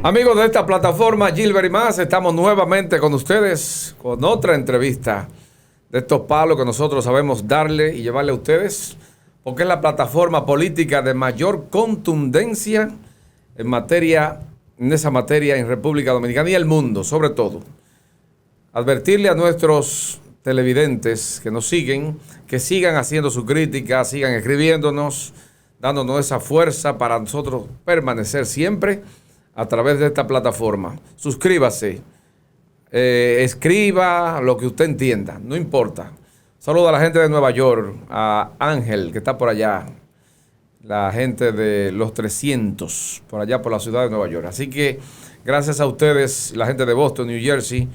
Amigos de esta plataforma, Gilbert y más, estamos nuevamente con ustedes con otra entrevista de estos palos que nosotros sabemos darle y llevarle a ustedes, porque es la plataforma política de mayor contundencia en esa materia en República Dominicana y el mundo, sobre todo. Advertirle a nuestros televidentes que nos siguen, que sigan haciendo su crítica, sigan escribiéndonos, dándonos esa fuerza para nosotros permanecer siempre a través de esta plataforma. Suscríbase, escriba lo que usted entienda, no importa. Saludo a la gente de Nueva York, a Ángel, que está por allá, la gente de los 300, por allá por la ciudad de Nueva York. Así que gracias a ustedes, la gente de Boston, New Jersey,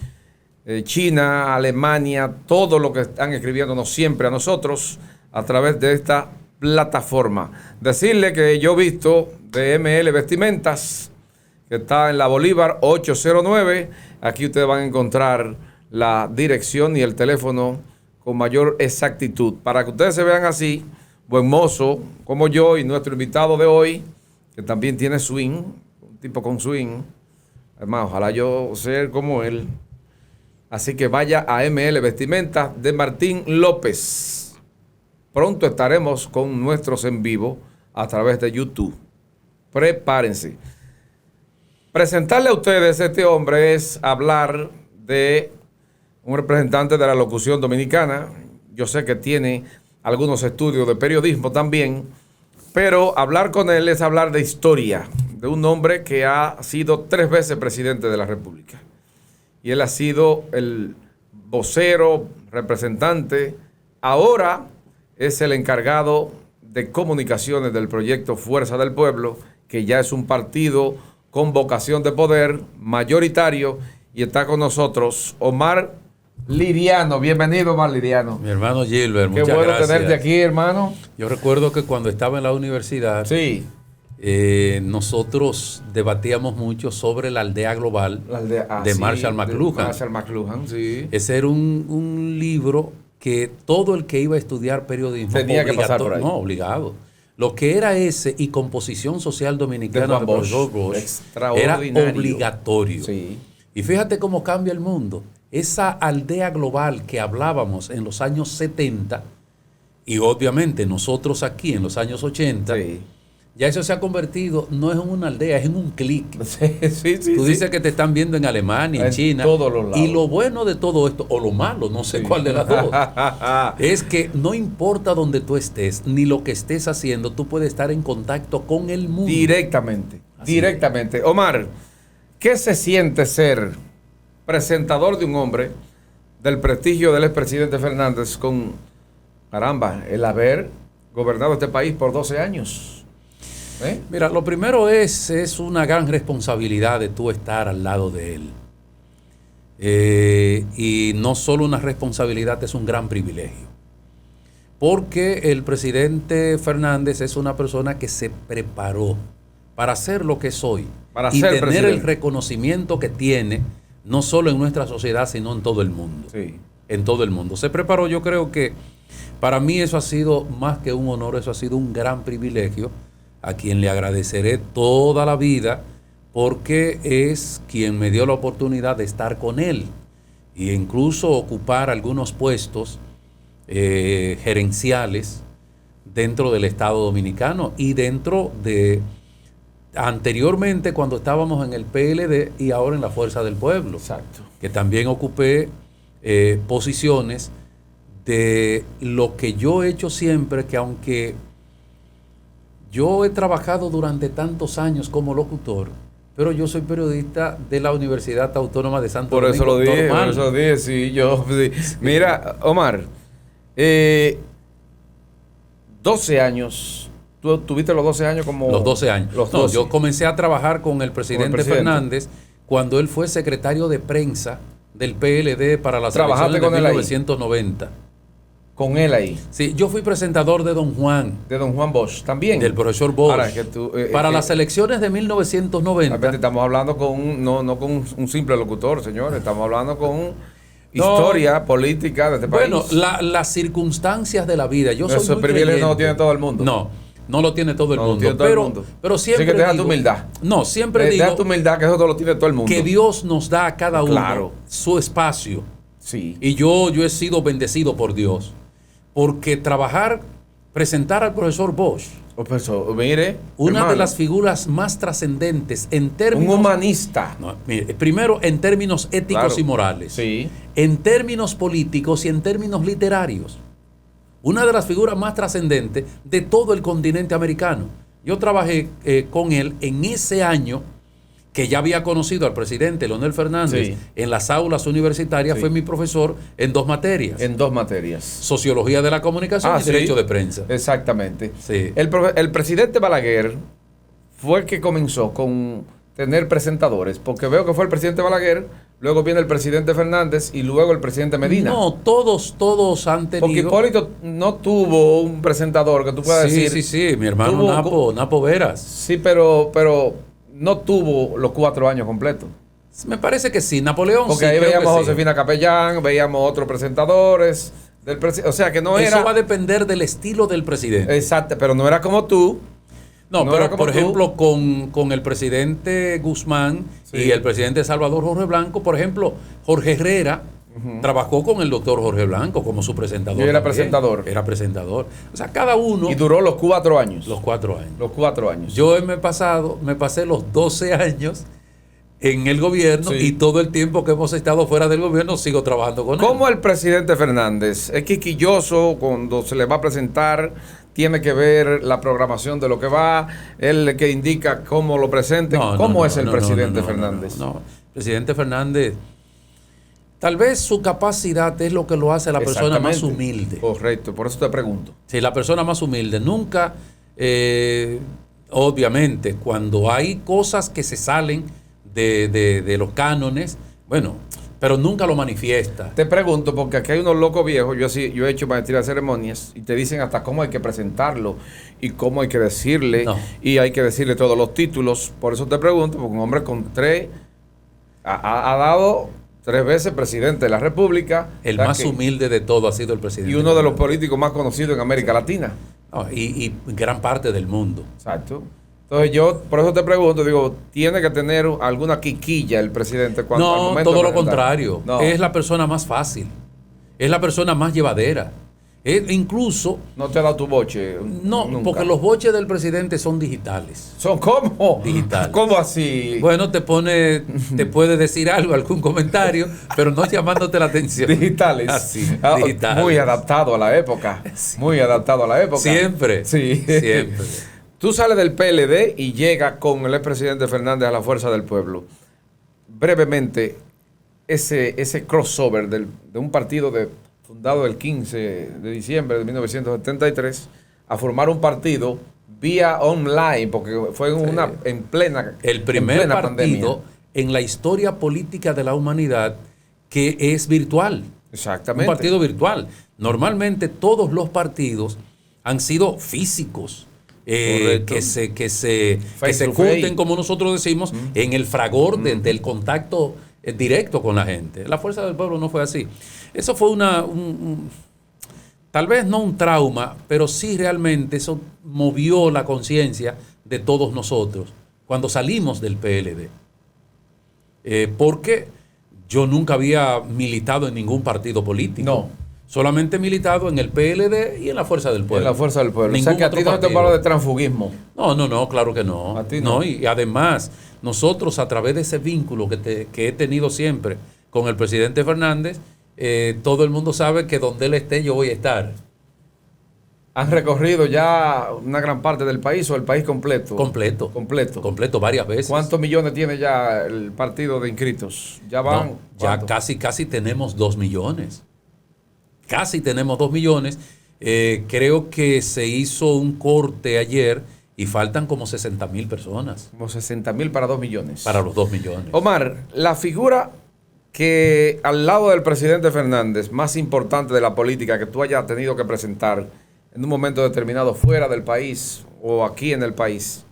China, Alemania, todo lo que están escribiéndonos siempre a nosotros a través de esta plataforma. Decirle que yo he visto de ML Vestimentas, que está en la Bolívar 809. Aquí ustedes van a encontrar la dirección y el teléfono con mayor exactitud. Para que ustedes se vean así, buen mozo como yo y nuestro invitado de hoy, que también tiene swing, un tipo con swing. Además, ojalá yo ser como él. Así que vaya a ML Vestimentas de Martín López. Pronto estaremos con nuestros en vivo a través de YouTube. Prepárense. Presentarle a ustedes este hombre es hablar de un representante de la locución dominicana. Yo sé que tiene algunos estudios de periodismo también, pero hablar con él es hablar de historia, de un hombre que ha sido 3 veces presidente de la República. Y él ha sido el vocero, representante, ahora es el encargado de comunicaciones del proyecto Fuerza del Pueblo, que ya es un partido con vocación de poder, mayoritario, y está con nosotros Omar Liriano. Bienvenido, Omar Liriano. Mi hermano Gilbert, muchas gracias. Qué bueno gracias. tenerte aquí, hermano. Yo recuerdo que cuando estaba en la universidad, sí, nosotros debatíamos mucho sobre la aldea global de Marshall McLuhan. De Marshall McLuhan, sí. Ese era un libro que todo el que iba a estudiar periodismo tenía que pasar por ahí. No, obligado. Lo que era ese y composición social dominicana de profesor Bosch era obligatorio. Sí. Y fíjate cómo cambia el mundo. Esa aldea global que hablábamos en los años 70 y obviamente nosotros aquí en los años 80, sí, ya eso se ha convertido, no es en una aldea, es en un clic. Sí, Tú dices que te están viendo en Alemania, en China. Todos los lados. Y lo bueno de todo esto, o lo malo, no sé cuál de las dos, es que no importa donde tú estés, ni lo que estés haciendo, tú puedes estar en contacto con el mundo. Directamente. Directamente. Omar, ¿qué se siente ser presentador de un hombre del prestigio del expresidente Fernández con, caramba, el haber gobernado este país por 12 años? Mira, lo primero es una gran responsabilidad de tú estar al lado de él. Y no solo una responsabilidad, es un gran privilegio. Porque el presidente Fernández es una persona que se preparó para ser lo que es hoy. Para y ser tener presidente. El reconocimiento que tiene, no solo en nuestra sociedad, sino en todo el mundo. Sí. En todo el mundo. Se preparó, yo creo que para mí eso ha sido más que un honor, eso ha sido un gran privilegio, a quien le agradeceré toda la vida, porque es quien me dio la oportunidad de estar con él e incluso ocupar algunos puestos gerenciales dentro del Estado Dominicano y dentro de, anteriormente cuando estábamos en el PLD y ahora en la Fuerza del Pueblo. Exacto. Que también ocupé posiciones de lo que yo he hecho siempre, que aunque yo he trabajado durante tantos años como locutor, pero yo soy periodista de la Universidad Autónoma de Santo Domingo. Por eso lo dije, sí, yo. Sí. Mira, Omar, 12 años, ¿tú tuviste los 12 años como...? Los 12 años. Los 12. No, yo comencé a trabajar con el presidente Fernández cuando él fue secretario de prensa del PLD para las elecciones de 1990. Con él ahí. Sí, yo fui presentador de Don Juan. De Don Juan Bosch también. Del profesor Bosch. Ahora, que tú, para las elecciones de 1990. Estamos hablando con no con un simple locutor, señores. Estamos hablando con historia política de este país. Bueno, las circunstancias de la vida. Yo soy esos privilegios no lo tiene todo el mundo. No, No lo tiene todo el No lo mundo. tiene todo el mundo. Pero siempre Así que deja digo, tu humildad. No, siempre Deja digo tu humildad, que eso todo lo tiene todo el mundo. que Dios nos da a cada uno Claro. su espacio. Sí. Y yo he sido bendecido por Dios. Porque presentar al profesor Bosch, Mire, una hermano, de las figuras más trascendentes en términos... un humanista. No, mire, primero, en términos éticos Claro. y morales. Sí. En términos políticos y en términos literarios. Una de las figuras más trascendentes de todo el continente americano. Yo trabajé con él en ese año que ya había conocido al presidente Leonel Fernández Sí. en las aulas universitarias. Sí. Fue mi profesor en 2 materias. En 2 materias. Sociología de la comunicación y sí. Derecho de prensa. Exactamente. Sí. El presidente Balaguer fue el que comenzó con tener presentadores, porque veo que fue el presidente Balaguer, luego viene el presidente Fernández y luego el presidente Medina. No, todos han tenido... Porque Hipólito no tuvo un presentador que tú puedas sí, decir. sí, mi hermano tuvo- Napo Veras. Sí, pero no tuvo los 4 años completos. Me parece que sí, Napoleón Porque sí, ahí creo veíamos a que sí. Josefina Capellán, veíamos otros presentadores del o sea que no Eso era va a depender del estilo del presidente. exacto, pero no era como tú. No, no era pero como por tú. ejemplo, con el presidente Guzmán Sí. y el presidente Salvador Jorge Blanco, por ejemplo, Jorge Herrera trabajó con el doctor Jorge Blanco como su presentador. Y era también. presentador. Era presentador. O sea, cada uno Y duró los 4 años. los 4 años. Los 4 años. Yo me pasé los 12 años en el gobierno Sí. y todo el tiempo que hemos estado fuera del gobierno sigo trabajando con él. ¿Cómo el presidente Fernández es quisquilloso cuando se le va a presentar? Tiene que ver la programación de lo que va, él que indica cómo lo presenten. ¿Cómo es el presidente Fernández? No. Presidente Fernández, tal vez su capacidad es lo que lo hace la persona más Exactamente. humilde. Correcto, por eso te pregunto. Sí, la persona más humilde. Nunca, obviamente, cuando hay cosas que se salen de los cánones, bueno, pero nunca lo manifiesta. Te pregunto, porque aquí hay unos locos viejos, yo he hecho maestría de ceremonias, y te dicen hasta cómo hay que presentarlo, y cómo hay que decirle, No. y hay que decirle todos los títulos. Por eso te pregunto, porque un hombre con 3, ha dado 3 veces presidente de la República. El o sea más que- humilde de todo ha sido el presidente. Y uno de los Fernández. políticos más conocidos en América Latina. No, y gran parte del mundo. Exacto. Entonces yo, por eso te pregunto, digo, ¿tiene que tener alguna quiquilla el presidente cuando al No, momento todo de lo presentar? contrario. No, Es la persona más fácil. Es la persona más llevadera. Incluso, no te ha dado tu boche. no, nunca. porque los boches del presidente son digitales. ¿Son cómo? Digitales. ¿Cómo así? Bueno, te puede decir algo, algún comentario, pero no llamándote la atención. Digitales. Así, Ah, digitales. Muy adaptado a la época. Muy adaptado a la época. Siempre. Sí. Siempre. Tú sales del PLD y llegas con el expresidente Fernández a la Fuerza del Pueblo. Brevemente, ese crossover de un partido fundado el 15 de diciembre de 1973 a formar un partido vía online, porque fue en plena El primer en plena partido en la historia política de la humanidad que es virtual. Exactamente. Un partido virtual. Normalmente todos los partidos han sido físicos. Correcto. Que se to junten, face. como nosotros decimos, en el fragor del contacto directo con la gente. La Fuerza del Pueblo no fue así. Eso fue tal vez no un trauma, pero sí realmente eso movió la conciencia de todos nosotros cuando salimos del PLD. Porque yo nunca había militado en ningún partido político. No. Solamente militado en el PLD y en la Fuerza del Pueblo. En la Fuerza del Pueblo. O Ningún sea que a otro ti no te partido. hablo de transfugismo. No, claro que no. A ti no. Y además, nosotros a través de ese vínculo que he tenido siempre con el presidente Fernández, todo el mundo sabe que donde él esté yo voy a estar. ¿Han recorrido ya una gran parte del país o el país completo? Completo. Completo varias veces. ¿Cuántos millones tiene ya el partido de inscritos? ¿Ya van? No, ya casi tenemos 2 millones. Casi tenemos 2 millones. Creo que se hizo un corte ayer y faltan como 60,000 personas Como 60,000 para 2 millones. para los 2 millones. Omar, la figura que al lado del presidente Fernández, más importante de la política que tú hayas tenido que presentar en un momento determinado fuera del país o aquí en el país,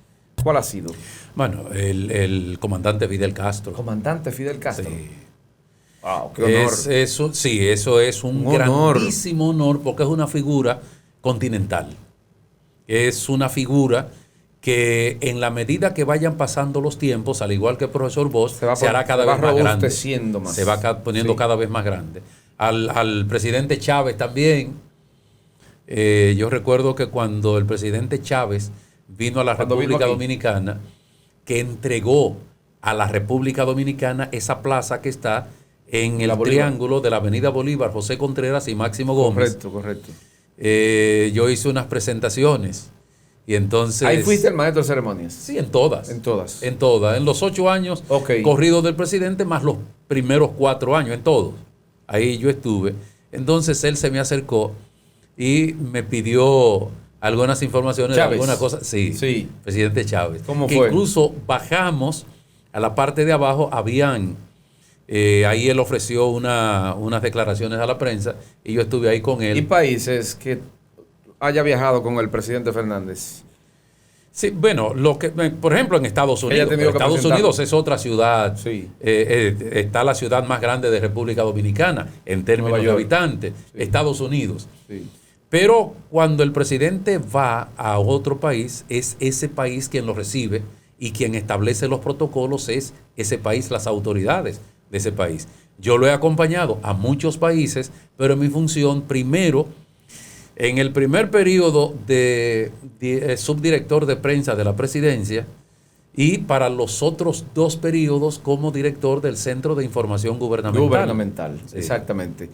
¿cuál ha sido? Bueno, el comandante Fidel Castro. Comandante Fidel Castro. Sí. Wow, qué honor. Eso es un Un honor. grandísimo honor porque es una figura continental. Es una figura que en la medida que vayan pasando los tiempos, al igual que el profesor Bosch, se hará cada vez más grande. Se va poniendo cada vez más grande. Al presidente Chávez también. Yo recuerdo que cuando el presidente Chávez vino a la República Dominicana, que entregó a la República Dominicana esa plaza que está en el triángulo de la Avenida Bolívar, José Contreras y Máximo Gómez. Correcto. Yo hice unas presentaciones. Y entonces, ¿ahí fuiste el maestro de ceremonias? Sí, en todas. En todas. En todas. En los 8 años corridos del presidente, más los primeros 4 años, en todos. Ahí yo estuve. Entonces él se me acercó y me pidió algunas informaciones Chávez. de alguna cosa. Sí, presidente Chávez. ¿Cómo que fue? Incluso bajamos a la parte de abajo, habían... ahí él ofreció unas declaraciones a la prensa y yo estuve ahí con él. ¿Y países que haya viajado con el presidente Fernández? Sí, bueno, por ejemplo, en Estados Unidos. Estados Unidos es otra ciudad. Sí. Está la ciudad más grande de República Dominicana en términos de habitantes. Sí. Estados Unidos. Sí. Pero cuando el presidente va a otro país, es ese país quien lo recibe y quien establece los protocolos es ese país, las autoridades de ese país. Yo lo he acompañado a muchos países, pero en mi función, primero, en el primer periodo de subdirector de prensa de la presidencia y para los otros 2 periodos como director del Centro de Información Gubernamental. Sí. Exactamente.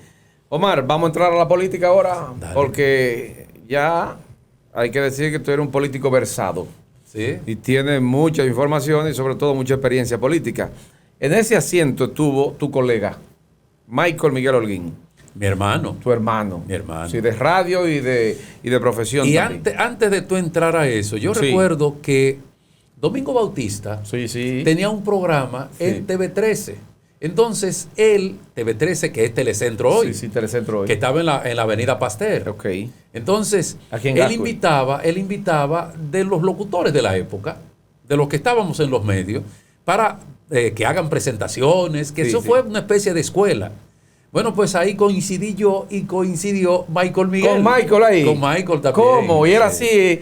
Omar, vamos a entrar a la política ahora. Dale. Porque ya hay que decir que tú eres un político versado. Sí. Y tienes mucha información y sobre todo mucha experiencia política. En ese asiento estuvo tu colega, Michael Miguel Holguín. Mi hermano. Tu hermano. Mi hermano. Sí, de radio y de profesión. Y antes de tú entrar a eso, yo recuerdo que Domingo Bautista tenía un programa en TV13. Entonces, él, TV13, que es Telecentro Hoy. Sí, Telecentro Hoy. Que estaba en la Avenida Pasteur. Ok. Entonces, él invitaba de los locutores de la época, de los que estábamos en los medios, para que hagan presentaciones, que eso fue una especie de escuela. Bueno, pues ahí coincidí yo y coincidió Michael Miguel. ¿Con Michael ahí? Con Michael también. ¿Cómo? Y era así.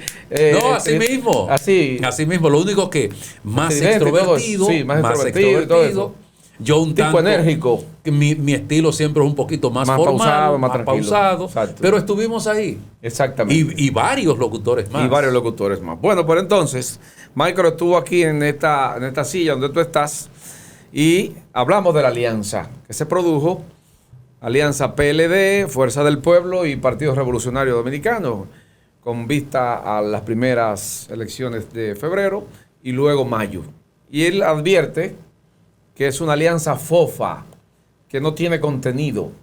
No, así mismo. Así mismo. Lo único que más extrovertido. Más extrovertido. Yo un tipo enérgico. Mi estilo siempre es un poquito más formal, más pausado. Pero estuvimos ahí. Exactamente. Y varios locutores más. Bueno, pues entonces, Michael estuvo aquí en esta silla donde tú estás y hablamos de la alianza que se produjo. Alianza PLD, Fuerza del Pueblo y Partido Revolucionario Dominicano, con vista a las primeras elecciones de febrero y luego mayo. Y él advierte que es una alianza fofa, que no tiene contenido.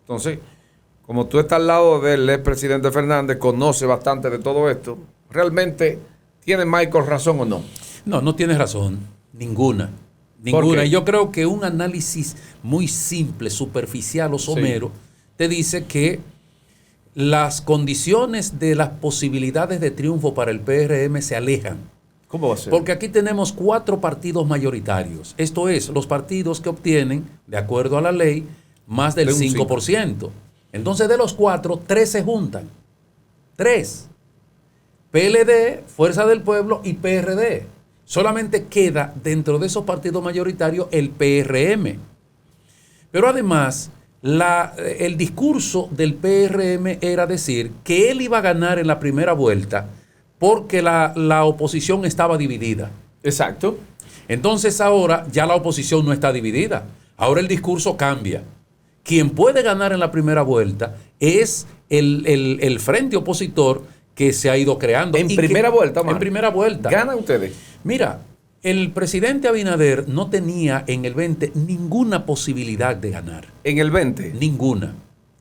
Entonces, como tú estás al lado del expresidente Fernández, conoce bastante de todo esto, ¿realmente tiene Michael razón o no? No tiene razón, ninguna. Y yo creo que un análisis muy simple, superficial o somero, te dice que las condiciones de las posibilidades de triunfo para el PRM se alejan. ¿Cómo va a ser? Porque aquí tenemos 4 partidos mayoritarios. Esto es, los partidos que obtienen, de acuerdo a la ley, más del 5%. Entonces, de los 4, 3 se juntan. 3. PLD, Fuerza del Pueblo y PRD. Solamente queda dentro de esos partidos mayoritarios el PRM. Pero además, el discurso del PRM era decir que él iba a ganar en la primera vuelta porque la oposición estaba dividida. Exacto. Entonces ahora ya la oposición no está dividida. Ahora el discurso cambia. Quien puede ganar en la primera vuelta es el frente opositor que se ha ido creando. En primera vuelta, En primera vuelta. ¿Ganan ustedes? Mira, el presidente Abinader no tenía en el 20 ninguna posibilidad de ganar. ¿En el 20? Ninguna.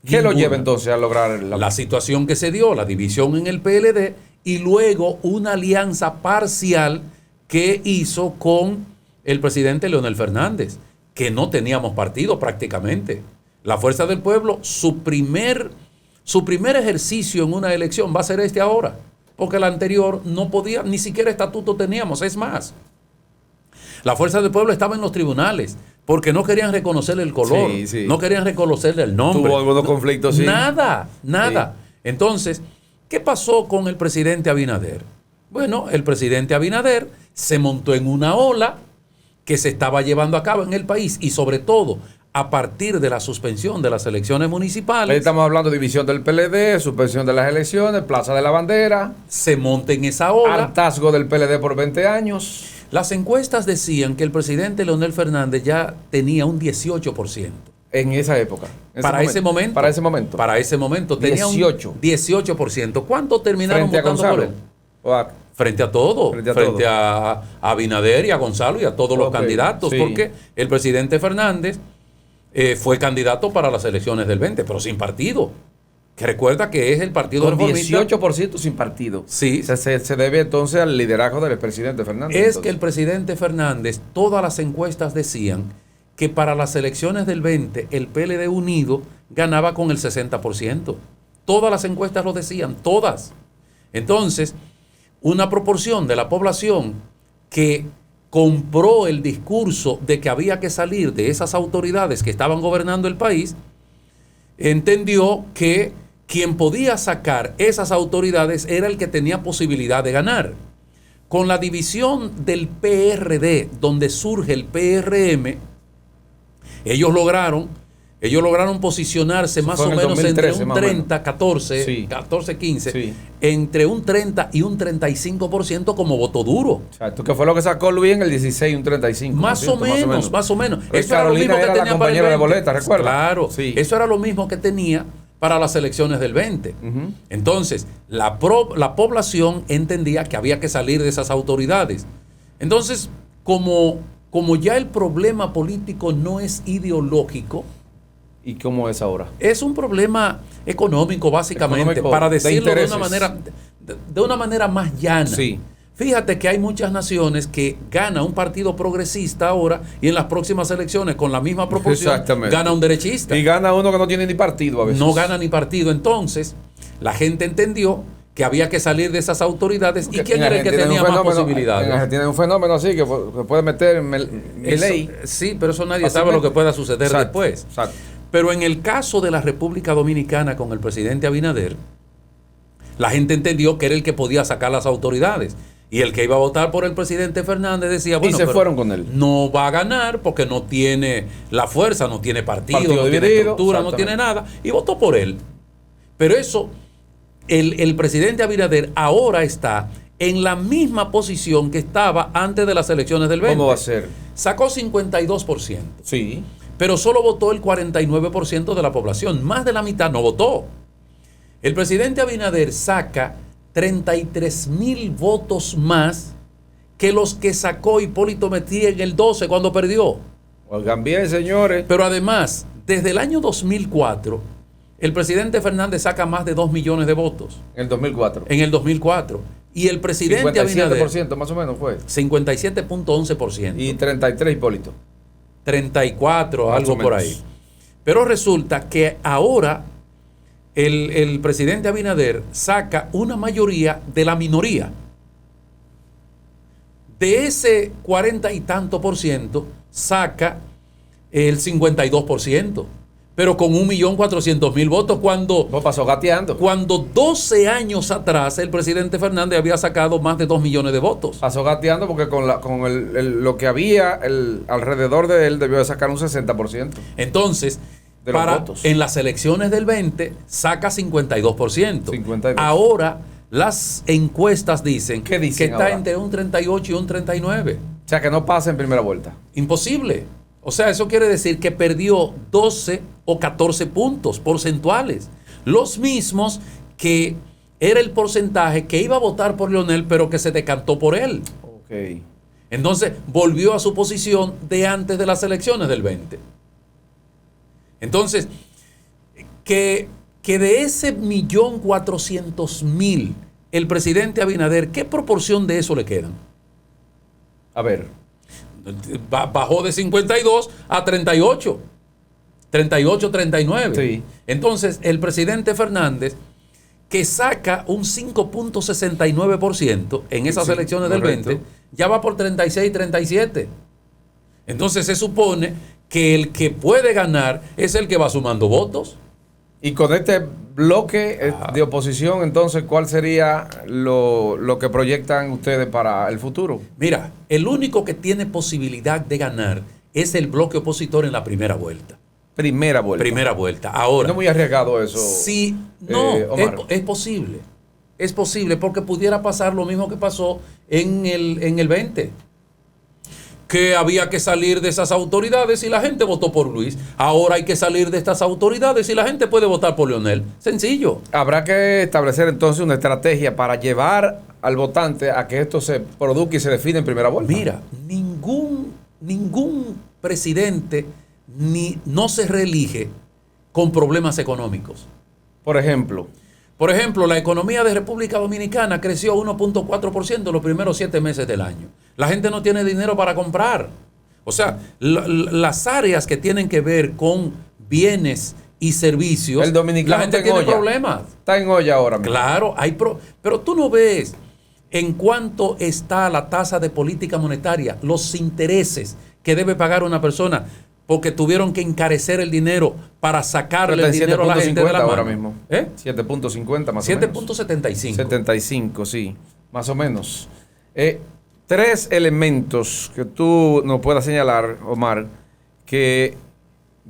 ¿Qué lo lleva entonces a lograr la situación que se dio, la división en el PLD y luego una alianza parcial que hizo con el presidente Leonel Fernández, que no teníamos partido prácticamente. La Fuerza del Pueblo, su primer ejercicio en una elección va a ser este ahora, porque el anterior no podía, ni siquiera estatuto teníamos. Es más, la Fuerza del Pueblo estaba en los tribunales porque no querían reconocerle el color, no querían reconocerle el nombre. Tuvo algunos conflictos, Nada. Entonces, ¿Qué pasó con el presidente Abinader? Bueno, el presidente Abinader se montó en una ola que se estaba llevando a cabo en el país y sobre todo a partir de la suspensión de las elecciones municipales. Ahí estamos hablando de división del PLD, suspensión de las elecciones, Plaza de la Bandera. Se monta en esa ola. Hartazgo del PLD por 20 años. Las encuestas decían que el presidente Leonel Fernández ya tenía un 18%. En esa época. Para ese momento. Para ese momento. Tenía 18. un 18%. ¿Cuánto terminaron Frente a votando Gonzalo. por él? Frente a todo. Frente a Abinader y a Gonzalo y a todos los candidatos. Sí. Porque el presidente Fernández fue candidato para las elecciones del 20, pero sin partido. Que recuerda que es el Partido Reformista. 18% sin partido. Sí. Se debe entonces al liderazgo del presidente Fernández. Es que el presidente Fernández, todas las encuestas decían que para las elecciones del 20 el PLD unido ganaba con el 60%. Todas las encuestas lo decían, todas. Entonces, una proporción de la población que compró el discurso de que había que salir de esas autoridades que estaban gobernando el país, entendió que quien podía sacar esas autoridades era el que tenía posibilidad de ganar. Con la división del PRD, donde surge el PRM, ellos lograron posicionarse más o menos 2013, entre un 30, 14, sí. 14, 15, sí. Entre un 30 y un 35% como voto duro. Exacto, que fue lo que sacó Luis en el 16, un 35%. Más o menos. Eso era lo mismo que tenía la compañera de boleta, ¿recuerda? Claro, sí. Eso era lo mismo que tenía para las elecciones del 20. Entonces, la población entendía que había que salir de esas autoridades. Entonces, como ya el problema político no es ideológico. ¿Y cómo es ahora? Es un problema económico, básicamente, para decirlo de una manera más llana. Sí. Fíjate que hay muchas naciones que gana un partido progresista ahora y en las próximas elecciones con la misma proporción gana un derechista. Y gana uno que no tiene ni partido a veces. No gana ni partido. Entonces, la gente entendió que había que salir de esas autoridades. ¿Y quién era el que tenía más posibilidades? En Argentina hay un fenómeno así que se puede meter en ley. Sí, pero eso nadie sabe lo que pueda suceder después. Exacto. Pero en el caso de la República Dominicana con el presidente Abinader, la gente entendió que era el que podía sacar las autoridades. Y el que iba a votar por el presidente Fernández decía, bueno, y se fueron con él. No va a ganar porque no tiene la fuerza, no tiene partido no tiene estructura, no tiene nada. Y votó por él. Pero eso, el presidente Abinader ahora está en la misma posición que estaba antes de las elecciones del 20. ¿Cómo va a ser? Sacó 52%. Sí. Pero solo votó el 49% de la población. Más de la mitad no votó. El presidente Abinader saca 33,000 votos más que los que sacó Hipólito Mejía en el 12 cuando perdió. Oigan bien, señores. Pero además, desde el año 2004, el presidente Fernández saca más de 2 millones de votos. En el 2004. En el 2004. Y el presidente 57% Abinader, más o menos fue. 57.11%. Y 33 Hipólito. 34, más algo por ahí. Pero resulta que ahora el presidente Abinader saca una mayoría de la minoría. De ese 40 y tanto por ciento, saca el 52%. Pero con 1.400.000 votos cuando... No pasó gateando. Cuando 12 años atrás el presidente Fernández había sacado más de 2 millones de votos. Pasó gateando porque con lo que había alrededor de él debió de sacar un 60%. Entonces, de los votos. En las elecciones del 20 saca 52%. 52. Ahora las encuestas dicen que está ahora entre un 38 y un 39. O sea que no pasa en primera vuelta. Imposible. O sea, eso quiere decir que perdió 12 o 14 puntos porcentuales. Los mismos que era el porcentaje que iba a votar por Leonel, pero que se decantó por él. Ok. Entonces, volvió a su posición de antes de las elecciones del 20. Entonces, que de ese 1.400.000, el presidente Abinader, ¿qué proporción de eso le quedan? A ver. Bajó de 52 a 38. 38, 39. Sí. Entonces, el presidente Fernández, que saca un 5.69% en esas elecciones del 20, ya va por 36, 37. Entonces, se supone que el que puede ganar es el que va sumando votos. Y con este bloque de oposición, entonces, ¿cuál sería lo que proyectan ustedes para el futuro? Mira, el único que tiene posibilidad de ganar es el bloque opositor en la primera vuelta. Primera vuelta. Primera vuelta. Ahora. No es muy arriesgado eso. Sí, no, es posible. Es posible porque pudiera pasar lo mismo que pasó en el 20. Que había que salir de esas autoridades y la gente votó por Luis. Ahora hay que salir de estas autoridades y la gente puede votar por Leonel. Sencillo. Habrá que establecer entonces una estrategia para llevar al votante a que esto se produzca y se define en primera vuelta. Mira, ningún presidente no se reelige con problemas económicos. Por ejemplo, la economía de República Dominicana creció 1.4% en los primeros 7 meses del año. La gente no tiene dinero para comprar. O sea, las áreas que tienen que ver con bienes y servicios, el dominicano la gente tiene problemas. Está en olla ahora mismo. Claro, pero tú no ves en cuánto está la tasa de política monetaria, los intereses que debe pagar una persona, porque tuvieron que encarecer el dinero para sacarle el dinero a la gente de la mano. Ahora mismo. 7.50 más o menos. 7.75. 75, sí, más o menos. 3 elementos que tú nos puedas señalar, Omar, que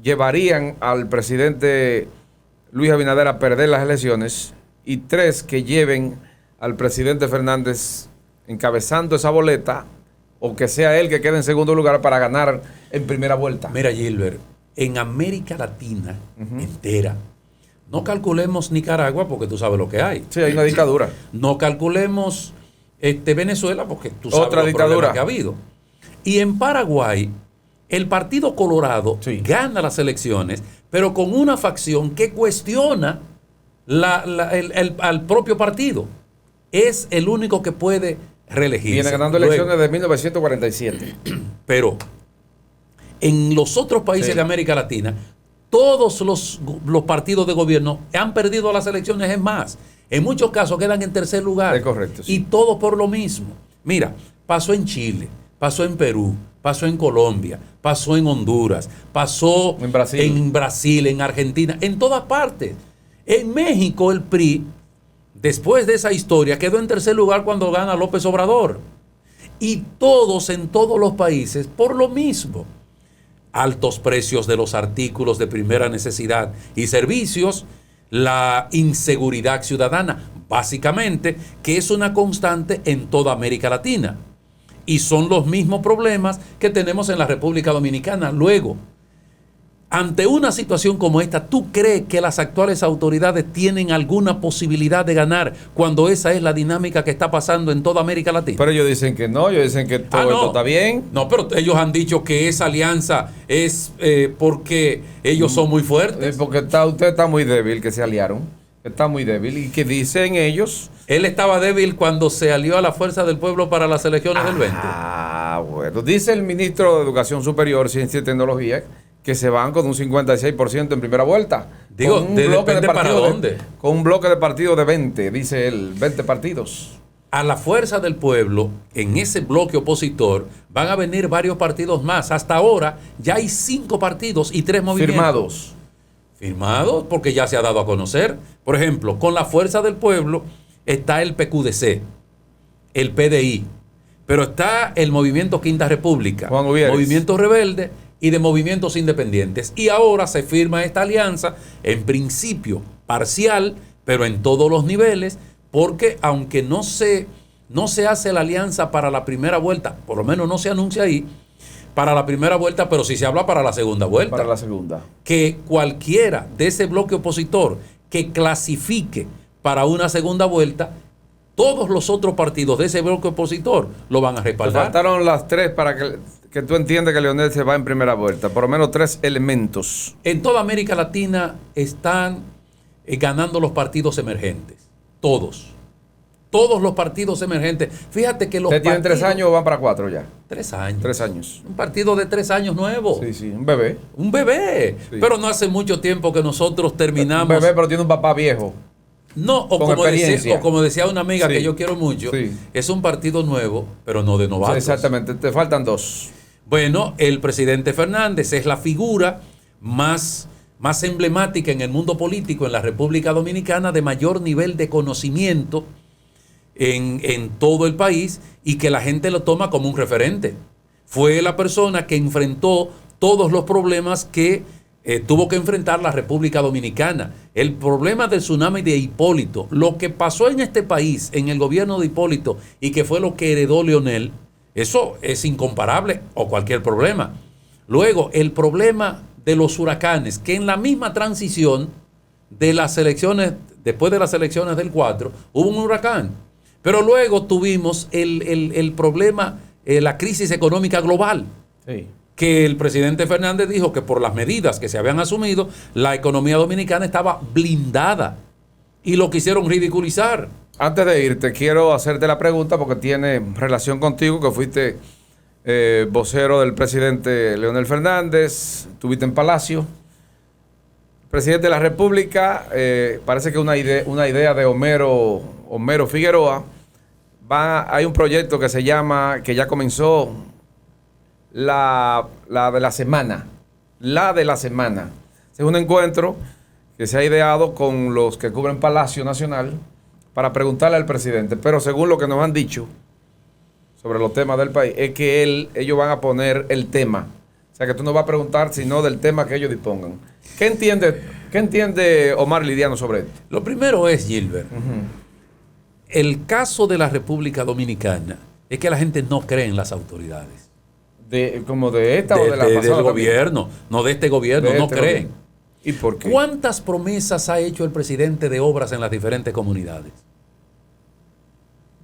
llevarían al presidente Luis Abinader a perder las elecciones, y 3 que lleven al presidente Fernández encabezando esa boleta, o que sea él que quede en segundo lugar para ganar en primera vuelta. Mira, Gilbert, en América Latina entera, no calculemos Nicaragua porque tú sabes lo que hay. Sí, hay una dictadura. No calculemos Venezuela porque tú sabes otra dictadura que ha habido. Y en Paraguay, el Partido Colorado gana las elecciones, pero con una facción que cuestiona al propio partido. Es el único que puede reelegirse. Viene ganando elecciones de 1947. Pero en los otros países de América Latina, todos los partidos de gobierno han perdido las elecciones. Es más, en muchos casos quedan en tercer lugar. Es correcto. Sí. Y todo por lo mismo. Mira, pasó en Chile, pasó en Perú, pasó en Colombia, pasó en Honduras, pasó en Brasil, en Argentina, en todas partes. En México el PRI, después de esa historia, quedó en tercer lugar cuando gana López Obrador. Y todos en todos los países por lo mismo. Altos precios de los artículos de primera necesidad y servicios, la inseguridad ciudadana, básicamente, que es una constante en toda América Latina. Y son los mismos problemas que tenemos en la República Dominicana. Luego, ante una situación como esta, ¿tú crees que las actuales autoridades tienen alguna posibilidad de ganar cuando esa es la dinámica que está pasando en toda América Latina? Pero ellos dicen que no, ellos dicen que todo esto está bien. No, pero ellos han dicho que esa alianza es porque ellos son muy fuertes. Porque usted está muy débil, que se aliaron. Está muy débil. Y que dicen ellos... Él estaba débil cuando se alió a la Fuerza del Pueblo para las elecciones del 20. Bueno. Dice el ministro de Educación Superior, Ciencia y Tecnología, que se van con un 56% en primera vuelta. Digo, depende para dónde. Con un bloque de partidos de 20, dice él, 20 partidos. A la Fuerza del Pueblo, en ese bloque opositor, van a venir varios partidos más. Hasta ahora ya hay 5 partidos y 3 movimientos. Firmados porque ya se ha dado a conocer. Por ejemplo, con la Fuerza del Pueblo está el PQDC, el PDI, pero está el Movimiento Quinta República, Movimiento Rebelde y de movimientos independientes. Y ahora se firma esta alianza, en principio parcial, pero en todos los niveles, porque aunque no se hace la alianza para la primera vuelta, por lo menos no se anuncia ahí, para la primera vuelta, pero sí se habla para la segunda vuelta. Para la segunda. Que cualquiera de ese bloque opositor que clasifique para una segunda vuelta, todos los otros partidos de ese bloque opositor lo van a respaldar. Faltaron las 3 para que tú entiendas que Leonel se va en primera vuelta. Por lo menos 3 elementos. En toda América Latina están ganando los partidos emergentes. Todos. Todos los partidos emergentes. Fíjate que los partidos... ¿Tienen 3 años o van para 4 ya? 3 años. 3 años. Un partido de 3 años nuevo. Sí, un bebé. Un bebé. Sí. Pero no hace mucho tiempo que nosotros terminamos... Un bebé, pero tiene un papá viejo. No, o como decía una amiga que yo quiero mucho, es un partido nuevo, pero no de novatos. Exactamente, te faltan 2. Bueno, el presidente Fernández es la figura más más emblemática en el mundo político en la República Dominicana, de mayor nivel de conocimiento en todo el país y que la gente lo toma como un referente. Fue la persona que enfrentó todos los problemas que tuvo que enfrentar la República Dominicana. El problema del tsunami de Hipólito, lo que pasó en este país, en el gobierno de Hipólito, y que fue lo que heredó Leonel, eso es incomparable o cualquier problema. Luego, el problema de los huracanes, que en la misma transición de las elecciones, después de las elecciones del 4, hubo un huracán. Pero luego tuvimos el problema, la crisis económica global. Sí. Que el presidente Fernández dijo que por las medidas que se habían asumido, la economía dominicana estaba blindada y lo quisieron ridiculizar. Antes de irte, quiero hacerte la pregunta porque tiene relación contigo, que fuiste vocero del presidente Leonel Fernández, estuviste en Palacio. Presidente de la República, parece que una idea de Homero Figueroa. Hay un proyecto que se llama, que ya comenzó, la de la semana. Es un encuentro que se ha ideado con los que cubren Palacio Nacional para preguntarle al presidente. Pero según lo que nos han dicho sobre los temas del país, es que ellos van a poner el tema. O sea, que tú no vas a preguntar sino del tema que ellos dispongan. ¿Qué entiende Omar Lidiano sobre esto? Lo primero es, Gilbert, el caso de la República Dominicana es que la gente no cree en las autoridades. ¿Como de esta o de la pasada? Del gobierno, no de este gobierno, no creen. ¿Y por qué? ¿Cuántas promesas ha hecho el presidente de obras en las diferentes comunidades?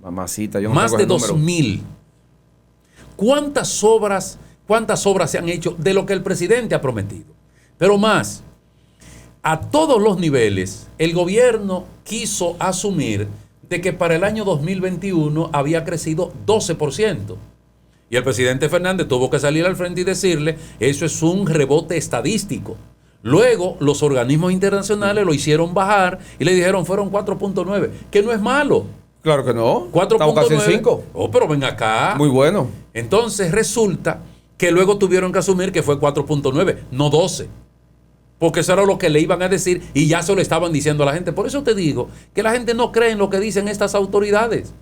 Mamacita, yo no más de tengo ese 2,000. ¿Cuántas obras se han hecho de lo que el presidente ha prometido? Pero más, a todos los niveles, el gobierno quiso asumir de que para el año 2021 había crecido 12%. Y el presidente Fernández tuvo que salir al frente y decirle, eso es un rebote estadístico. Luego, los organismos internacionales lo hicieron bajar y le dijeron, fueron 4.9, que no es malo. Claro que no. 4.9. Estamos casi en 5. Oh, pero ven acá. Muy bueno. Entonces resulta que luego tuvieron que asumir que fue 4.9, no 12. Porque eso era lo que le iban a decir y ya se lo estaban diciendo a la gente. Por eso te digo que la gente no cree en lo que dicen estas autoridades.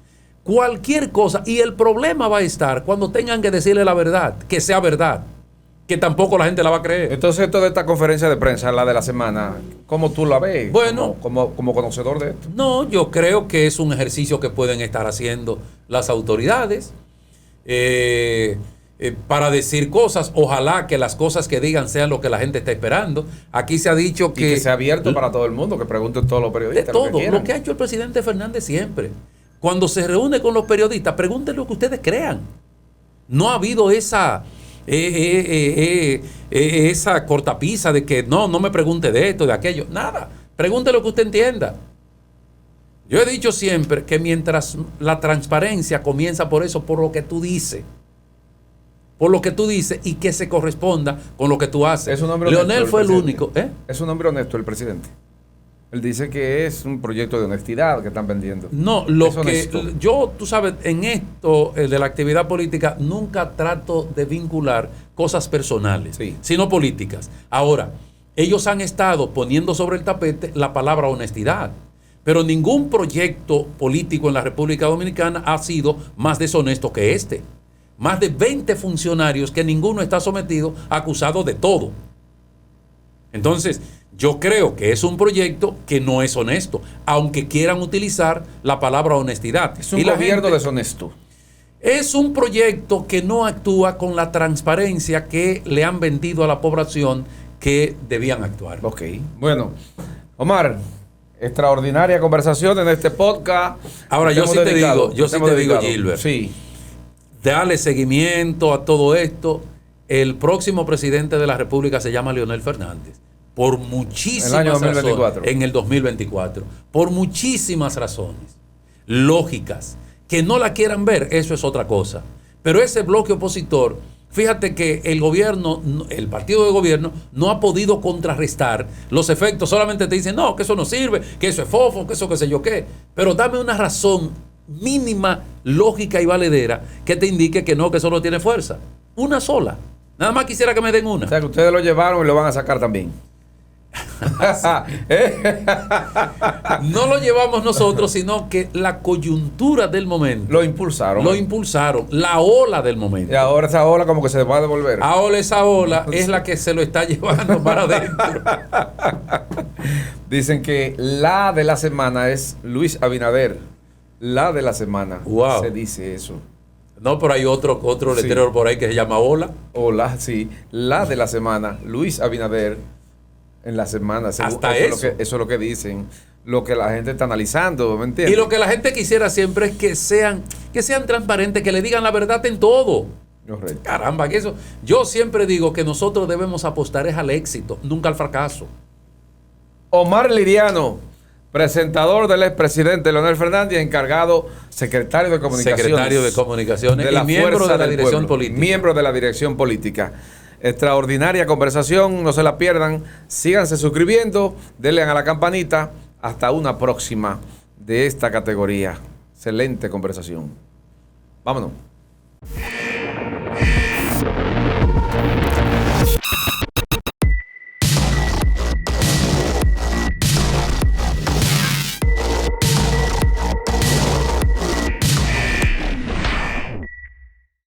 Cualquier cosa. Y el problema va a estar cuando tengan que decirle la verdad, que sea verdad, que tampoco la gente la va a creer. Entonces, toda esta conferencia de prensa, la de la semana, ¿cómo tú la ves? Bueno, como conocedor de esto. No, yo creo que es un ejercicio que pueden estar haciendo las autoridades para decir cosas. Ojalá que las cosas que digan sean lo que la gente está esperando. Aquí se ha dicho que... Y que sea abierto para todo el mundo, que pregunten todos los periodistas. De todo, lo que ha hecho el presidente Fernández siempre. Cuando se reúne con los periodistas, pregunten lo que ustedes crean. No ha habido esa cortapisa de que no me pregunte de esto, de aquello. Nada. Pregunte lo que usted entienda. Yo he dicho siempre que mientras la transparencia comienza por eso, por lo que tú dices. Por lo que tú dices y que se corresponda con lo que tú haces. Es un hombre Leonel honesto, fue el único. Es un hombre honesto el presidente. Él dice que es un proyecto de honestidad que están vendiendo. No, tú sabes, en esto de la actividad política nunca trato de vincular cosas personales, sí, sino políticas. Ahora, ellos han estado poniendo sobre el tapete la palabra honestidad, pero ningún proyecto político en la República Dominicana ha sido más deshonesto que este. Más de 20 funcionarios que ninguno está sometido, acusado de todo. Entonces, yo creo que es un proyecto que no es honesto, aunque quieran utilizar la palabra honestidad. Es un gobierno deshonesto. Es un proyecto que no actúa con la transparencia que le han vendido a la población que debían actuar. Ok, bueno, Omar, extraordinaria conversación en este podcast. Ahora, yo sí te digo, Gilbert, sí, dale seguimiento a todo esto. El próximo presidente de la República se llama Leonel Fernández. Por muchísimas razones. En el 2024. Por muchísimas razones lógicas. Que no la quieran ver, eso es otra cosa. Pero ese bloque opositor, fíjate que el gobierno, el partido de gobierno, no ha podido contrarrestar los efectos. Solamente te dicen, no, que eso no sirve, que eso es fofo, que eso qué sé yo qué. Pero dame una razón mínima, lógica y valedera que te indique que no, que eso no tiene fuerza. Una sola. Nada más quisiera que me den una. O sea, que ustedes lo llevaron y lo van a sacar también. No lo llevamos nosotros, sino que la coyuntura del momento. Lo impulsaron. Lo impulsaron, la ola del momento. Y ahora esa ola como que se va a devolver. Ahora esa ola es la que se lo está llevando para adentro. Dicen que la de la semana es Luis Abinader. La de la semana. Wow. Se dice eso. No, pero hay otro letrero Sí. por ahí que se llama ola. Hola, sí. La de la semana, Luis Abinader. En la semana. Hasta eso. eso. Eso es lo que dicen. Lo que la gente está analizando, ¿me entiendes? Y lo que la gente quisiera siempre es que sean transparentes, que le digan la verdad en todo. Correcto. Caramba, que eso. Yo siempre digo que nosotros debemos apostar es al éxito, nunca al fracaso. Omar Liriano, presentador del expresidente Leonel Fernández, encargado, secretario de Comunicaciones. Secretario de Comunicaciones de la y miembro Fuerza de la del dirección Pueblo, política. Miembro de la dirección política. Extraordinaria conversación, no se la pierdan. Síganse suscribiendo, denle a la campanita. Hasta una próxima de esta categoría. Excelente conversación. Vámonos.